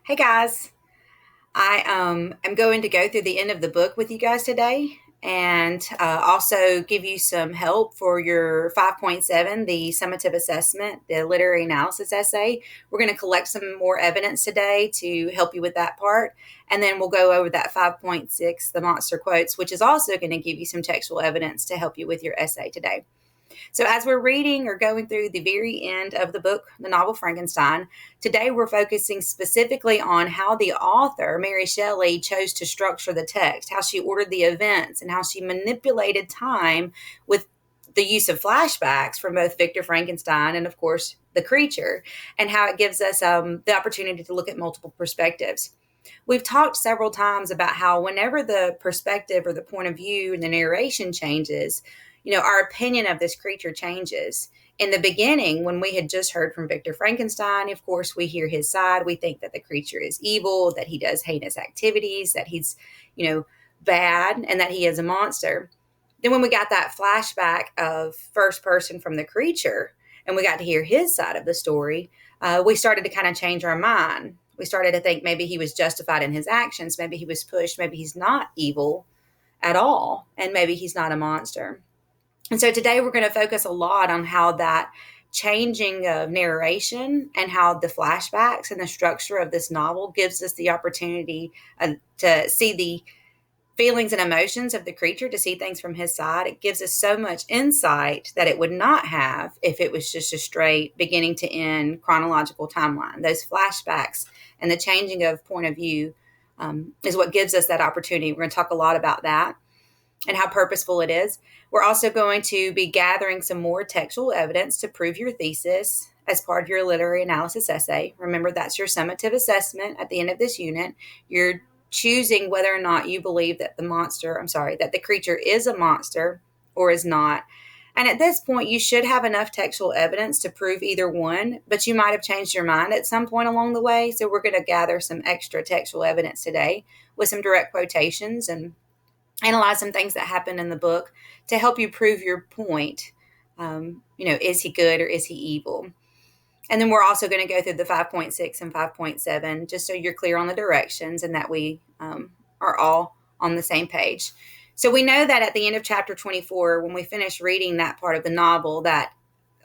Hey guys, I am going to go through the end of the book with you guys today and also give you some help for your 5.7, the summative assessment, the literary analysis essay. We're going to collect some more evidence today to help you with that part. And then we'll go over that 5.6, the monster quotes, which is also going to give you some textual evidence to help you with your essay today. So, as we're reading or going through the very end of the book, the novel Frankenstein, today we're focusing specifically on how the author, Mary Shelley, chose to structure the text, how she ordered the events, and how she manipulated time with the use of flashbacks from both Victor Frankenstein and, of course, the creature, and how it gives us the opportunity to look at multiple perspectives. We've talked several times about how whenever the perspective or the point of view and the narration changes, our opinion of this creature changes. In the beginning, when we had just heard from Victor Frankenstein, of course, we hear his side. We think that the creature is evil, that he does heinous activities, that he's, bad, and that he is a monster. Then, when we got that flashback of first person from the creature and we got to hear his side of the story, we started to kind of change our mind. We started to think maybe he was justified in his actions, maybe he was pushed, maybe he's not evil at all, and maybe he's not a monster. And so today we're going to focus a lot on how that changing of narration and how the flashbacks and the structure of this novel gives us the opportunity to see the feelings and emotions of the creature, to see things from his side. It gives us so much insight that it would not have if it was just a straight beginning to end chronological timeline. Those flashbacks and the changing of point of view is what gives us that opportunity. We're going to talk a lot about that and how purposeful it is. We're also going to be gathering some more textual evidence to prove your thesis as part of your literary analysis essay. Remember, that's your summative assessment at the end of this unit. You're choosing whether or not you believe that that the creature is a monster or is not. And at this point, you should have enough textual evidence to prove either one, but you might have changed your mind at some point along the way. So we're going to gather some extra textual evidence today with some direct quotations and analyze some things that happen in the book to help you prove your point. Is he good or is he evil? And then we're also going to go through the 5.6 and 5.7 just so you're clear on the directions and that we are all on the same page. So we know that at the end of chapter 24, when we finish reading that part of the novel, that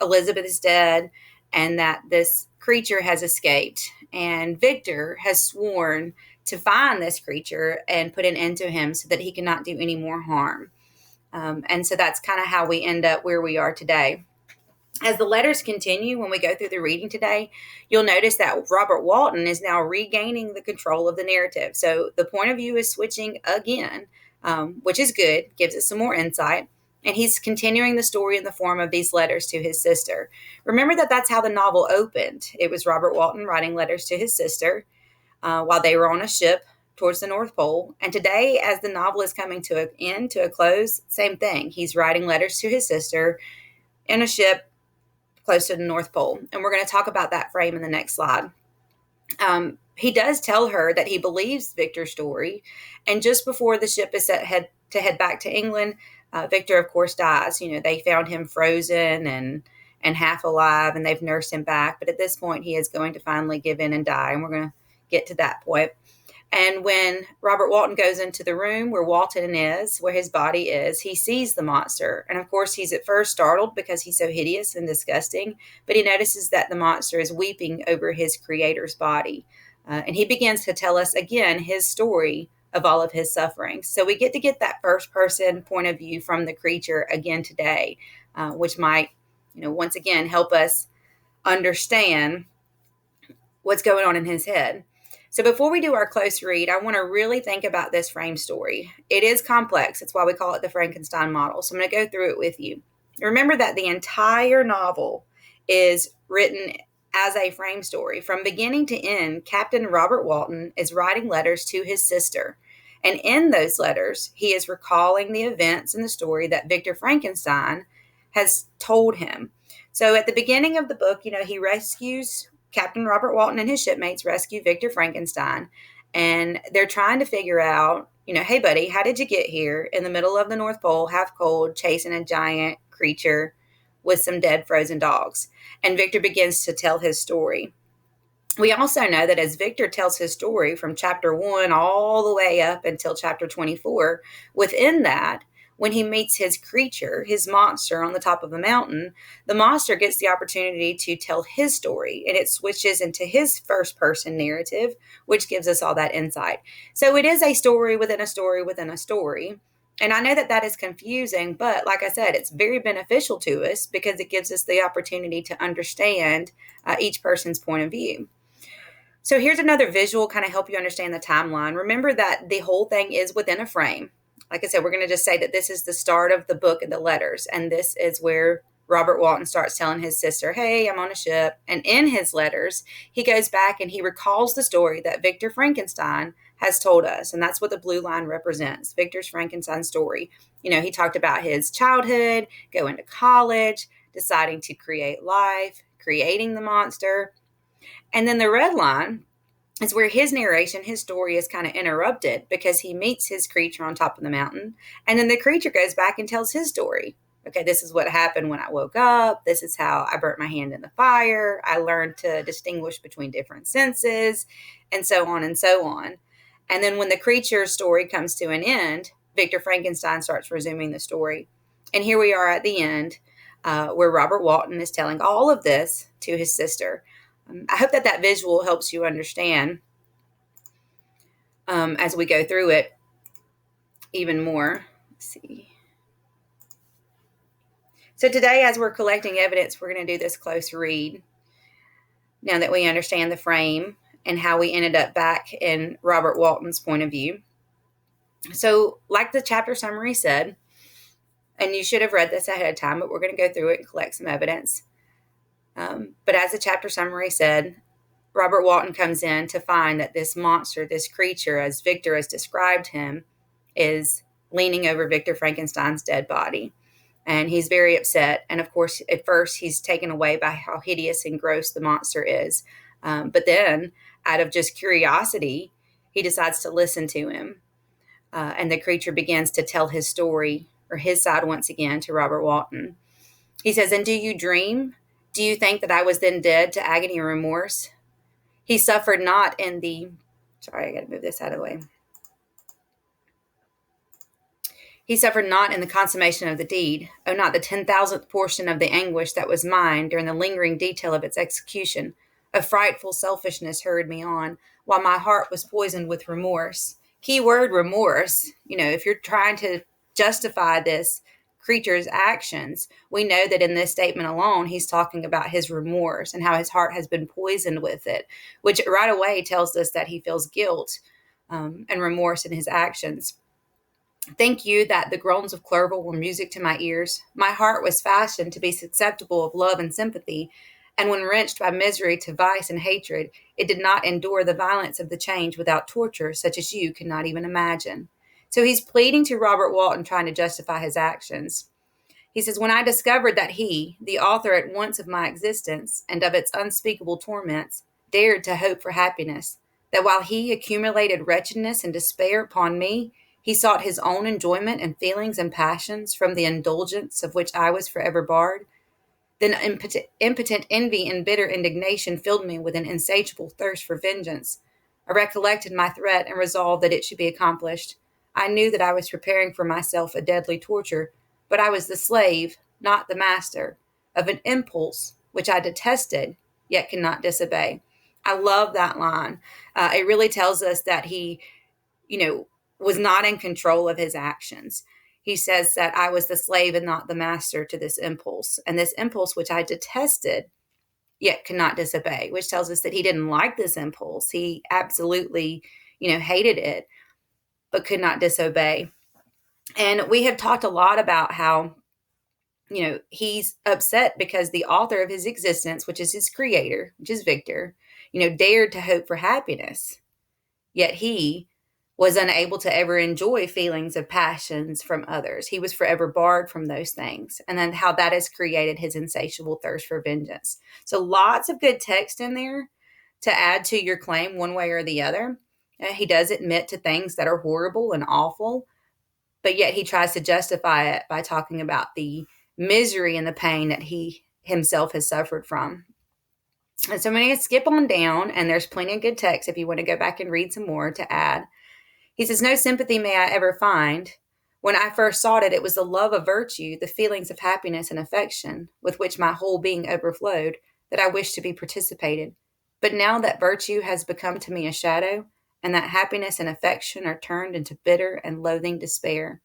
Elizabeth is dead and that this creature has escaped. And Victor has sworn to find this creature and put an end to him so that he cannot do any more harm. And so that's kind of how we end up where we are today. As the letters continue, when we go through the reading today, you'll notice that Robert Walton is now regaining the control of the narrative. So the point of view is switching again, which is good, gives us some more insight. And he's continuing the story in the form of these letters to his sister. Remember that that's how the novel opened. It was Robert Walton writing letters to his sister while they were on a ship towards the North Pole. And today, as the novel is coming to an end, to a close, same thing. He's writing letters to his sister in a ship close to the North Pole. And we're going to talk about that frame in the next slide. He does tell her that he believes Victor's story. And just before the ship is to head back to England, Victor, of course, dies. They found him frozen and half alive, and they've nursed him back. But at this point, he is going to finally give in and die. And we're going to get to that point. And when Robert Walton goes into the room where Walton is, where his body is, he sees the monster. And of course, he's at first startled because he's so hideous and disgusting, but he notices that the monster is weeping over his creator's body. And he begins to tell us again his story of all of his sufferings. So we get to get that first person point of view from the creature again today, which might, once again, help us understand what's going on in his head. So before we do our close read, I want to really think about this frame story. It is complex. That's why we call it the Frankenstein model. So I'm going to go through it with you. Remember that the entire novel is written as a frame story. From beginning to end, Captain Robert Walton is writing letters to his sister. And in those letters, he is recalling the events in the story that Victor Frankenstein has told him. So at the beginning of the book, he rescues Captain Robert Walton and his shipmates rescue Victor Frankenstein, and they're trying to figure out, hey, buddy, how did you get here in the middle of the North Pole, half cold, chasing a giant creature with some dead frozen dogs? And Victor begins to tell his story. We also know that as Victor tells his story from chapter 1 all the way up until chapter 24, within that, when he meets his creature, his monster on the top of a mountain, the monster gets the opportunity to tell his story, and it switches into his first person narrative, which gives us all that insight. So it is a story within a story within a story. And I know that that is confusing, but like I said, it's very beneficial to us because it gives us the opportunity to understand each person's point of view. So here's another visual kind of help you understand the timeline. Remember that the whole thing is within a frame. Like I said, we're going to just say that this is the start of the book and the letters. And this is where Robert Walton starts telling his sister, hey, I'm on a ship. And in his letters, he goes back and he recalls the story that Victor Frankenstein has told us. And that's what the blue line represents, Victor's Frankenstein story. You know, he talked about his childhood, going to college, deciding to create life, creating the monster. And then the red line is where his narration, his story is kind of interrupted because he meets his creature on top of the mountain. And then the creature goes back and tells his story. Okay, this is what happened when I woke up. This is how I burnt my hand in the fire. I learned to distinguish between different senses, and so on and so on. And then when the creature's story comes to an end, Victor Frankenstein starts resuming the story. And here we are at the end, where Robert Walton is telling all of this to his sister. I hope that that visual helps you understand as we go through it even more. Let's see. So today, as we're collecting evidence, we're going to do this close read. Now that we understand the frame and how we ended up back in Robert Walton's point of view. So like the chapter summary said, and you should have read this ahead of time, but we're going to go through it and collect some evidence. But as the chapter summary said, Robert Walton comes in to find that this monster, this creature, as Victor has described him, is leaning over Victor Frankenstein's dead body. And he's very upset. And of course, at first, he's taken away by how hideous and gross the monster is. But then, out of just curiosity, he decides to listen to him. And the creature begins to tell his story, or his side once again, to Robert Walton. He says, and do you dream? Do you think that I was then dead to agony and remorse? He suffered not in the, sorry, I got to move this out of the way. He suffered not in the consummation of the deed, oh, not the 10,000th portion of the anguish that was mine during the lingering detail of its execution. A frightful selfishness hurried me on, while my heart was poisoned with remorse. Key word, remorse. You know, if you're trying to justify this creature's actions, we know that in this statement alone, he's talking about his remorse and how his heart has been poisoned with it, which right away tells us that he feels guilt and remorse in his actions. Thank you that the groans of Clerval were music to my ears. My heart was fashioned to be susceptible of love and sympathy, and when wrenched by misery to vice and hatred, it did not endure the violence of the change without torture such as you could not even imagine. So he's pleading to Robert Walton, trying to justify his actions. He says, when I discovered that he, the author at once of my existence and of its unspeakable torments, dared to hope for happiness, that while he accumulated wretchedness and despair upon me, he sought his own enjoyment and feelings and passions from the indulgence of which I was forever barred, then impotent envy and bitter indignation filled me with an insatiable thirst for vengeance. I recollected my threat and resolved that it should be accomplished. I knew that I was preparing for myself a deadly torture, but I was the slave, not the master, of an impulse which I detested, yet could not disobey. I love that line. It really tells us that he, was not in control of his actions. He says that I was the slave and not the master to this impulse, and this impulse which I detested, yet could not disobey, which tells us that he didn't like this impulse. He absolutely, hated it, but could not disobey. And we have talked a lot about how, he's upset because the author of his existence, which is his creator, which is Victor, dared to hope for happiness. Yet he was unable to ever enjoy feelings of passions from others. He was forever barred from those things. And then how that has created his insatiable thirst for vengeance. So lots of good text in there to add to your claim one way or the other. He does admit to things that are horrible and awful, but yet he tries to justify it by talking about the misery and the pain that he himself has suffered from. And so I'm going to skip on down, and there's plenty of good text if you want to go back and read some more to add. He says, no sympathy may I ever find. When I first sought it, it was the love of virtue, the feelings of happiness and affection, with which my whole being overflowed, that I wished to be participated. But now that virtue has become to me a shadow, and that happiness and affection are turned into bitter and loathing despair.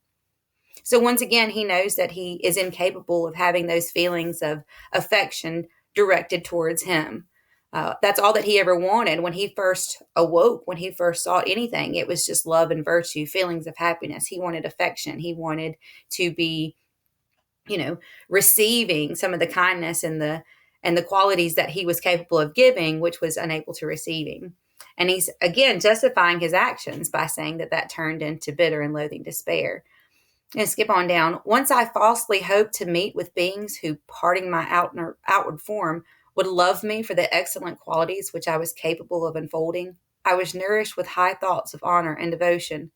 So once again, he knows that he is incapable of having those feelings of affection directed towards him. That's all that he ever wanted when he first awoke, when he first saw anything. It was just love and virtue, feelings of happiness. He wanted affection. He wanted to be, receiving some of the kindness and the qualities that he was capable of giving, which was unable to receiving. And he's again justifying his actions by saying that turned into bitter and loathing despair. And skip on down. Once I falsely hoped to meet with beings who, parting my outward form, would love me for the excellent qualities which I was capable of unfolding. I was nourished with high thoughts of honor and devotion.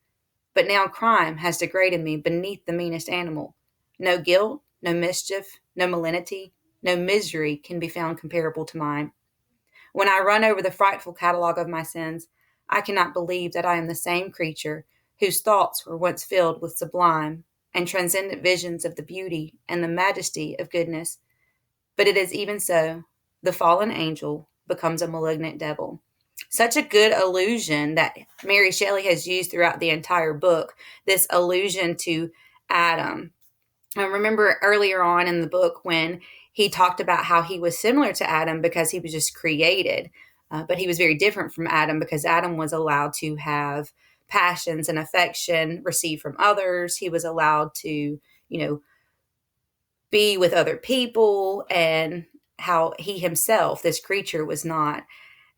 But now crime has degraded me beneath the meanest animal. No guilt, no mischief, no malignity, no misery can be found comparable to mine. When I run over the frightful catalogue of my sins, I cannot believe that I am the same creature whose thoughts were once filled with sublime and transcendent visions of the beauty and the majesty of goodness. But it is even so, the fallen angel becomes a malignant devil. Such a good allusion that Mary Shelley has used throughout the entire book, this allusion to Adam. I remember earlier on in the book when he talked about how he was similar to Adam because he was just created, but he was very different from Adam because Adam was allowed to have passions and affection received from others. He was allowed to, be with other people, and how he himself, this creature, was not.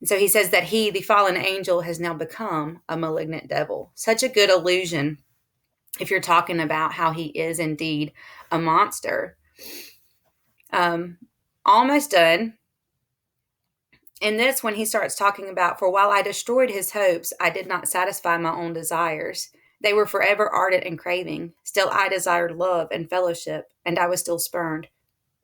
And so he says that he, the fallen angel, has now become a malignant devil. Such a good allusion if you're talking about how he is indeed a monster. Almost done. In this, when he starts talking about, for while I destroyed his hopes, I did not satisfy my own desires. They were forever ardent and craving. Still I desired love and fellowship, and I was still spurned.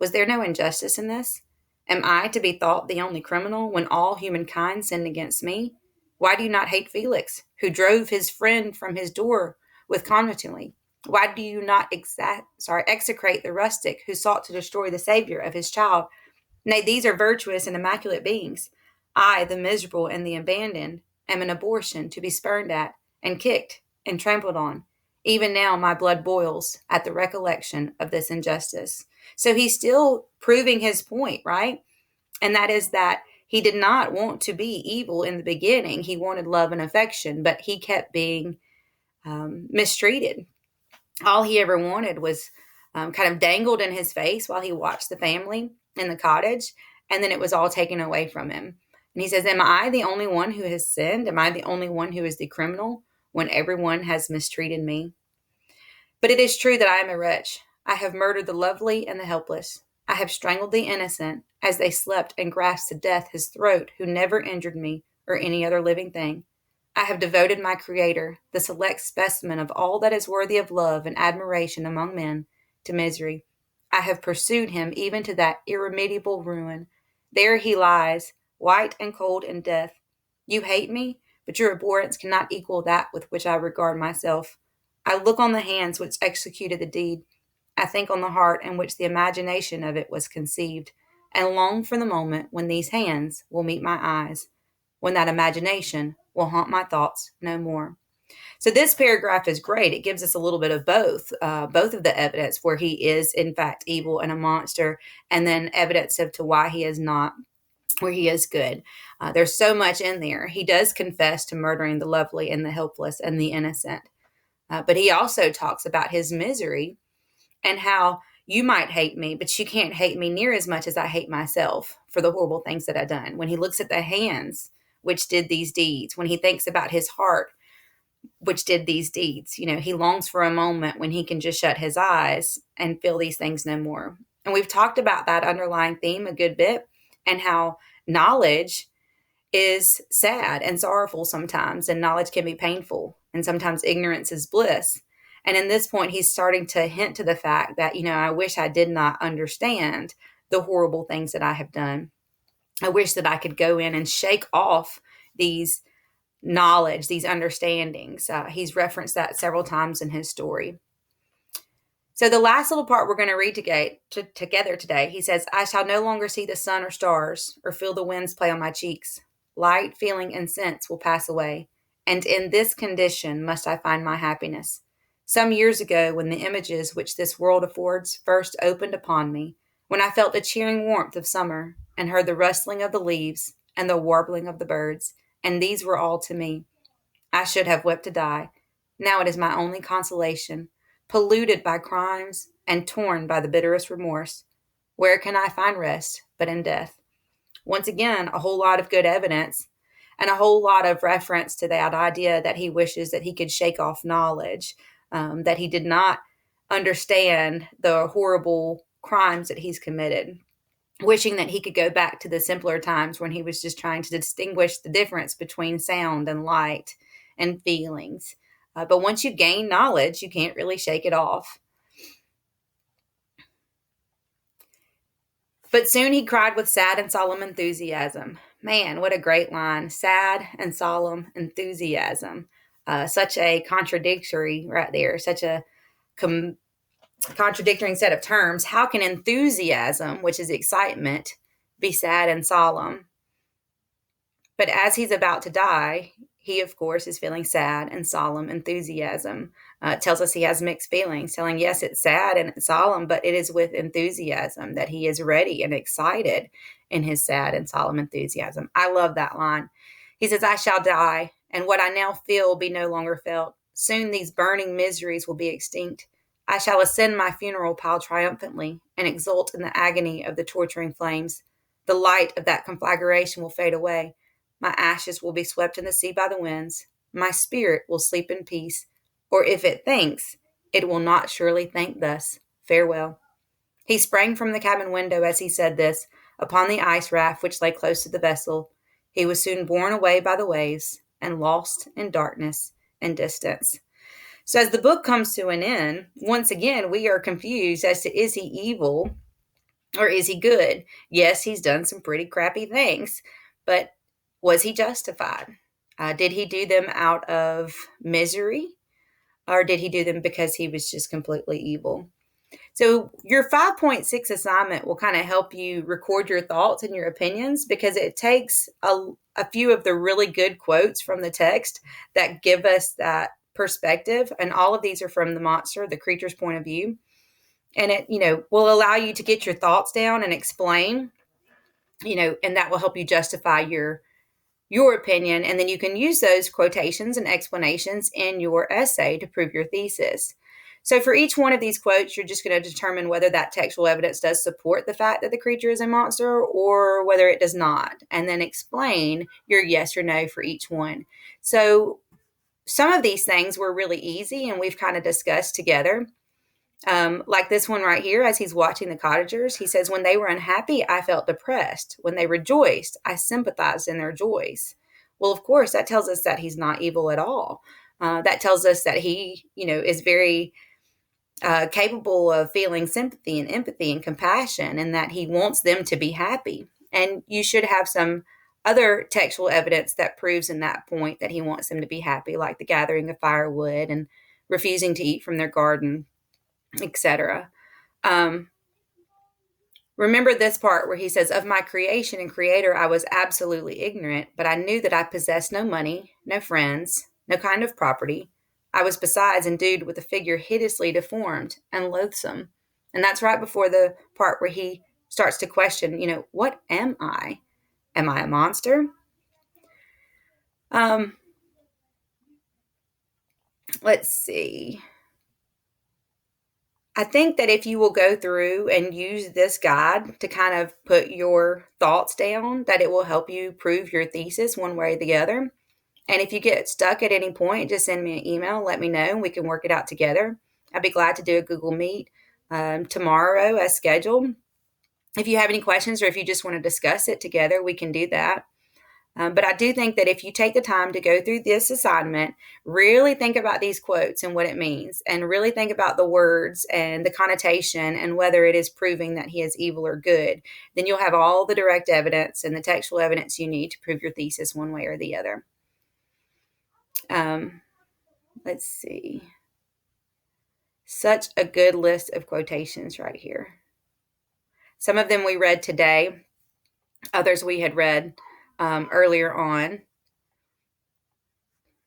Was there no injustice in this? Am I to be thought the only criminal when all humankind sinned against me? Why do you not hate Felix, who drove his friend from his door with contumely? Why do you not execrate the rustic who sought to destroy the Savior of his child? Nay, these are virtuous and immaculate beings. I, the miserable and the abandoned, am an abortion to be spurned at, and kicked, and trampled on. Even now my blood boils at the recollection of this injustice. So he's still proving his point, right? And that is that he did not want to be evil in the beginning. He wanted love and affection, but he kept being mistreated. All he ever wanted was kind of dangled in his face while he watched the family in the cottage, and then it was all taken away from him. And he says, am I the only one who has sinned? Am I the only one who is the criminal when everyone has mistreated me? But it is true that I am a wretch. I have murdered the lovely and the helpless. I have strangled the innocent as they slept and grasped to death his throat who never injured me or any other living thing. I have devoted my Creator, the select specimen of all that is worthy of love and admiration among men, to misery. I have pursued him even to that irremediable ruin. There he lies, white and cold in death. You hate me, but your abhorrence cannot equal that with which I regard myself. I look on the hands which executed the deed. I think on the heart in which the imagination of it was conceived, and long for the moment when these hands will meet my eyes, when that imagination will haunt my thoughts no more. So this paragraph is great. It gives us a little bit of both of the evidence where he is in fact evil and a monster, and then evidence of to why he is not, where he is good. There's so much in there. He does confess to murdering the lovely and the helpless and the innocent, but he also talks about his misery and how you might hate me, but you can't hate me near as much as I hate myself for the horrible things that I've done. When he looks at the hands which did these deeds, when he thinks about his heart which did these deeds, he longs for a moment when he can just shut his eyes and feel these things no more. And we've talked about that underlying theme a good bit, and how knowledge is sad and sorrowful sometimes, and knowledge can be painful, and sometimes ignorance is bliss. And in this point, he's starting to hint to the fact that, I wish I did not understand the horrible things that I have done. I wish that I could go in and shake off these knowledge, these understandings. He's referenced that several times in his story. So the last little part we're going to read together today, he says, I shall no longer see the sun or stars or feel the winds play on my cheeks. Light, feeling, and sense will pass away, and in this condition must I find my happiness. Some years ago, when the images which this world affords first opened upon me, when I felt the cheering warmth of summer and heard the rustling of the leaves and the warbling of the birds, and these were all to me, I should have wept to die. Now it is my only consolation, polluted by crimes and torn by the bitterest remorse. Where can I find rest but in death? Once again, a whole lot of good evidence and a whole lot of reference to that idea that he wishes that he could shake off knowledge, that he did not understand the horrible crimes that he's committed, wishing that he could go back to the simpler times when he was just trying to distinguish the difference between sound and light and feelings. But once you gain knowledge, you can't really shake it off. But soon he cried with sad and solemn enthusiasm. Man, what a great line. Sad and solemn enthusiasm. Such a contradictory right there, such a contradicting set of terms. How can enthusiasm, which is excitement, be sad and solemn? But as he's about to die, he, of course, is feeling sad and solemn enthusiasm. It tells us he has mixed feelings, telling, yes, it's sad and it's solemn, but it is with enthusiasm that he is ready and excited in his sad and solemn enthusiasm. I love that line. He says, I shall die, and what I now feel will be no longer felt. Soon these burning miseries will be extinct. I shall ascend my funeral pile triumphantly and exult in the agony of the torturing flames. The light of that conflagration will fade away. My ashes will be swept in the sea by the winds. My spirit will sleep in peace. Or if it thinks, it will not surely think thus. Farewell. He sprang from the cabin window as he said this, upon the ice raft which lay close to the vessel. He was soon borne away by the waves and lost in darkness and distance. So as the book comes to an end, once again, we are confused as to, is he evil or is he good? Yes, he's done some pretty crappy things, but was he justified? Did he do them out of misery, or did he do them because he was just completely evil? So your 5.6 assignment will kind of help you record your thoughts and your opinions, because it takes a few of the really good quotes from the text that give us that perspective. And all of these are from the monster, the creature's point of view. And it, will allow you to get your thoughts down and explain, and that will help you justify your opinion. And then you can use those quotations and explanations in your essay to prove your thesis. So for each one of these quotes, you're just going to determine whether that textual evidence does support the fact that the creature is a monster or whether it does not, and then explain your yes or no for each one. So some of these things were really easy and we've kind of discussed together. Like this one right here, as he's watching the cottagers, he says, when they were unhappy, I felt depressed. When they rejoiced, I sympathized in their joys. Well, of course, that tells us that he's not evil at all. That tells us that he, is very capable of feeling sympathy and empathy and compassion, and that he wants them to be happy. And you should have some other textual evidence that proves in that point that he wants them to be happy, like the gathering of firewood and refusing to eat from their garden, etc. Remember this part where he says, of my creation and creator, I was absolutely ignorant, but I knew that I possessed no money, no friends, no kind of property. I was besides endued with a figure hideously deformed and loathsome. And that's right before the part where he starts to question, what am I? Am I a monster? Let's see. I think that if you will go through and use this guide to kind of put your thoughts down, that it will help you prove your thesis one way or the other. And if you get stuck at any point, just send me an email, let me know, and we can work it out together. I'd be glad to do a Google Meet tomorrow as scheduled. If you have any questions or if you just want to discuss it together, we can do that. But I do think that if you take the time to go through this assignment, really think about these quotes and what it means, and really think about the words and the connotation and whether it is proving that he is evil or good, then you'll have all the direct evidence and the textual evidence you need to prove your thesis one way or the other. Let's see. Such a good list of quotations right here. Some of them we read today, others we had read earlier on.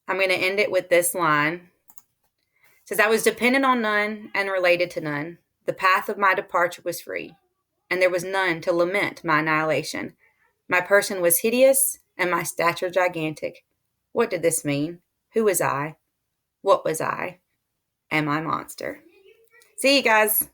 I'm going to end it with this line. It says, I was dependent on none and related to none. The path of my departure was free, and there was none to lament my annihilation. My person was hideous, and my stature gigantic. What did this mean? Who was I? What was I? Am I monster? See you guys.